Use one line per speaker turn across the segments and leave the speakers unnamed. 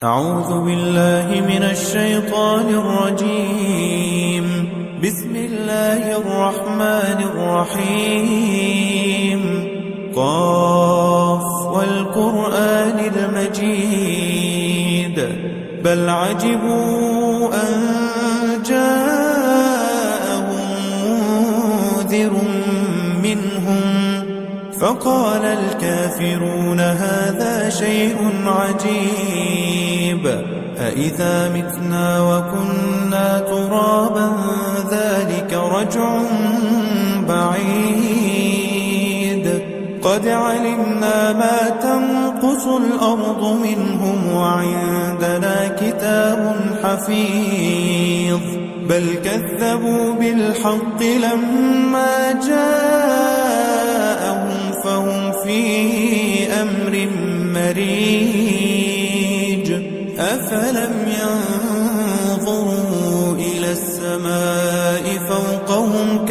أعوذ بالله من الشيطان الرجيم. بسم الله الرحمن الرحيم. قاف والقرآن المجيد بل عجبوا أن جاءهم منذر منهم فقال الكافرون هذا شيء عجيب أإذا متنا وكنا ترابا ذلك رجع بعيد قد علمنا ما تنقص الأرض منهم وعندنا كتاب حفيظ بل كذبوا بالحق لما جاءهم فهم في أمر مريج أفلم ينظروا إلى السماء فوقهم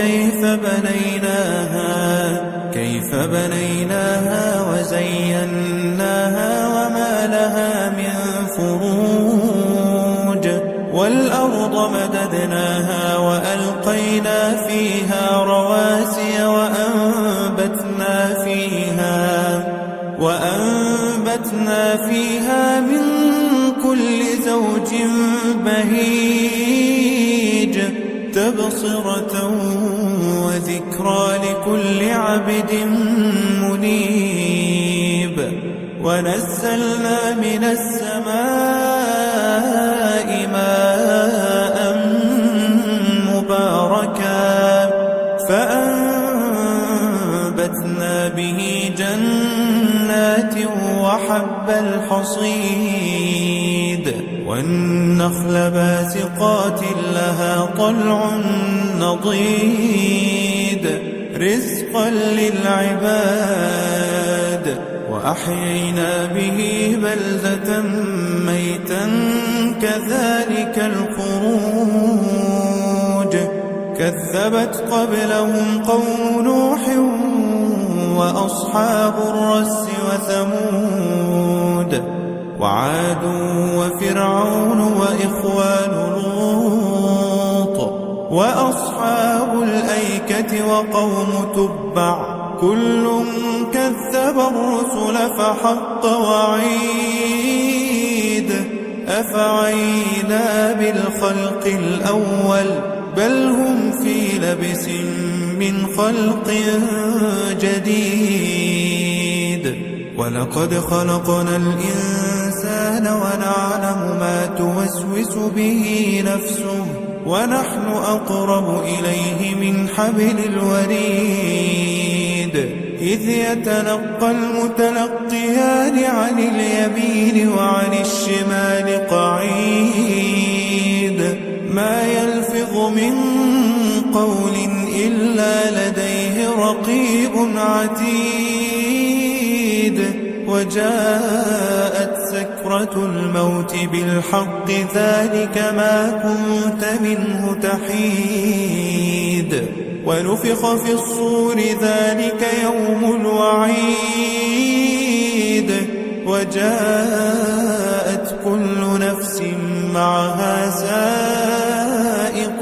كيف بنيناها وزيناها وما لها من فروج والأرض مددناها وألقينا فيها رواسي وأنبتنا فيها من كل زوج بهيج تبصرة وذكرى لكل عبد منيب ونزلنا من السماء ماء مباركا فأنبتنا به جنات وحب الحصيد والنخل باسقات لها طلع نضيد رزقا للعباد وأحيينا به بلدة ميتا كذلك الخروج كذبت قبلهم قوم نوح وأصحاب الرس وثمود وعاد وفرعون وإخوان لوط وأصحاب الأيكة وقوم تبع كل كذب الرسل فحق وعيد أفعينا بالخلق الأول بل هم في لبس من خلق جديد ولقد خلقنا الإنسان ونعلم ما توسوس به نفسه ونحن أقرب إليه من حبل الوريد إذ يتلقى المتلقيان عن اليمين وعن الشمال قعيد ما يلفظ من قول إلا لديه رقيب عتيد وجاءت سكرة الموت بالحق ذلك ما كنت منه تحيد ونفخ في الصور ذلك يوم الوعيد وجاءت كل نفس معها سائق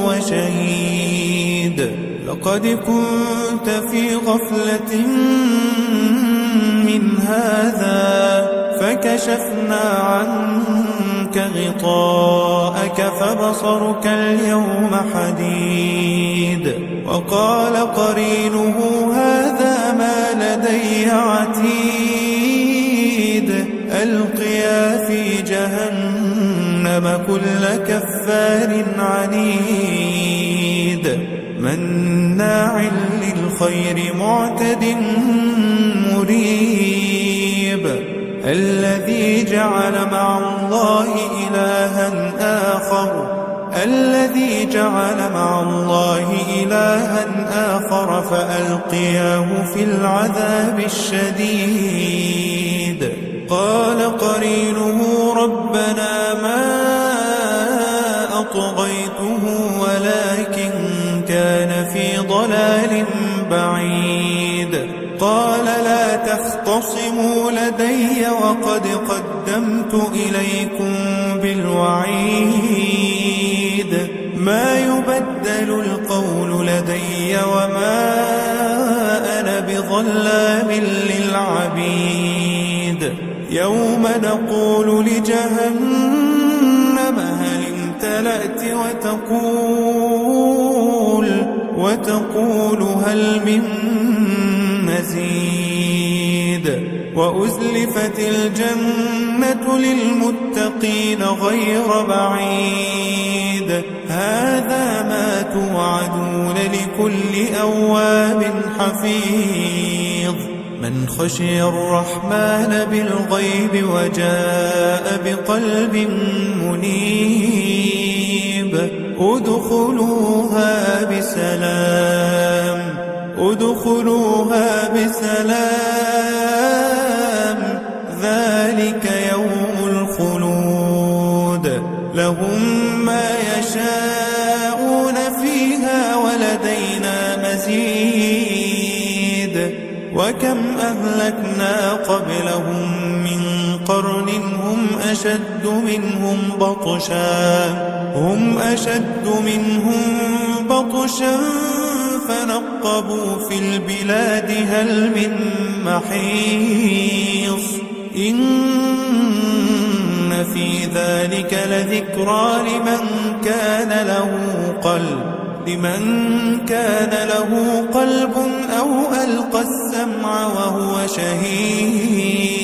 وشهيد لقد كنت في غفلة من هذا فكشفنا عنك غطاءك فبصرك اليوم حديد وقال قرينه هذا ما لدي عتيد ألقيا في جهنم كل كفار عنيد مناع للخير معتد مريب الذي جعل مع الله إلها آخر فألقياه في العذاب الشديد قال قرينه ربنا ما أطغيته ولكن كان في ضلال بعيد قال لا تختصموا لدي وقد قدمت أرسلت إليكم بالوعيد ما يبدل القول لدي وما أنا بظلام للعبيد يوم نقول لجهنم هل امتلأت وتقول هل من مزيد وأزلفت الجنة للمتقين غير بعيد هذا ما توعدون لكل أواب حفيظ من خشي الرحمن بالغيب وجاء بقلب منيب ادخلوها بسلام ذلك يوم الخلود لهم ما يشاءون فيها ولدينا مزيد وكم أهلكنا قبلهم من قرن هم أشد منهم بطشا فنقبوا في البلاد هل من محيص إن في ذلك لذكرى لمن كان له قلب أو ألقى السمع وهو شهيد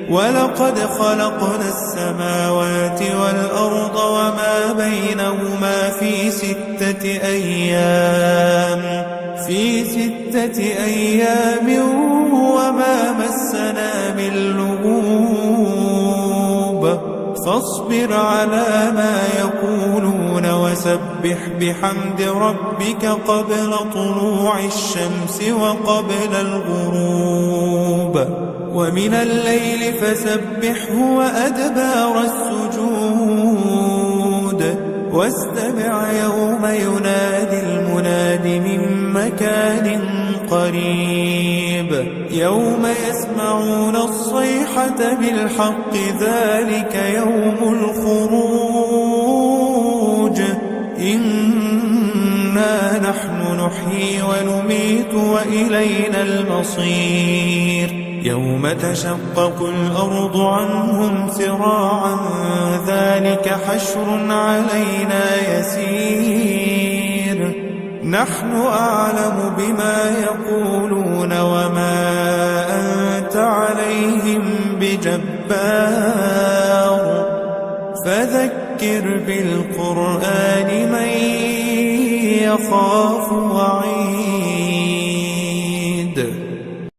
ولقد خلقنا السماوات والأرض وما بينهما في 6 أيام وما مسنا من لغوب فاصبر على ما يقولون وسبح بحمد ربك قبل طلوع الشمس وقبل الغروب ومن الليل فسبحه وأدبار السجود واستمع يوم ينادي المناد من مكان قريب يوم يسمعون الصيحة بالحق ذلك يوم الخروج إنا نحن نحيي ونميت وإلينا المصير يوم تشقق الأرض عنهم سراعا ذلك حشر علينا يسير نحن أعلم بما يقولون وما أنت عليهم بجبار فذكر بالقرآن من يخاف وعيد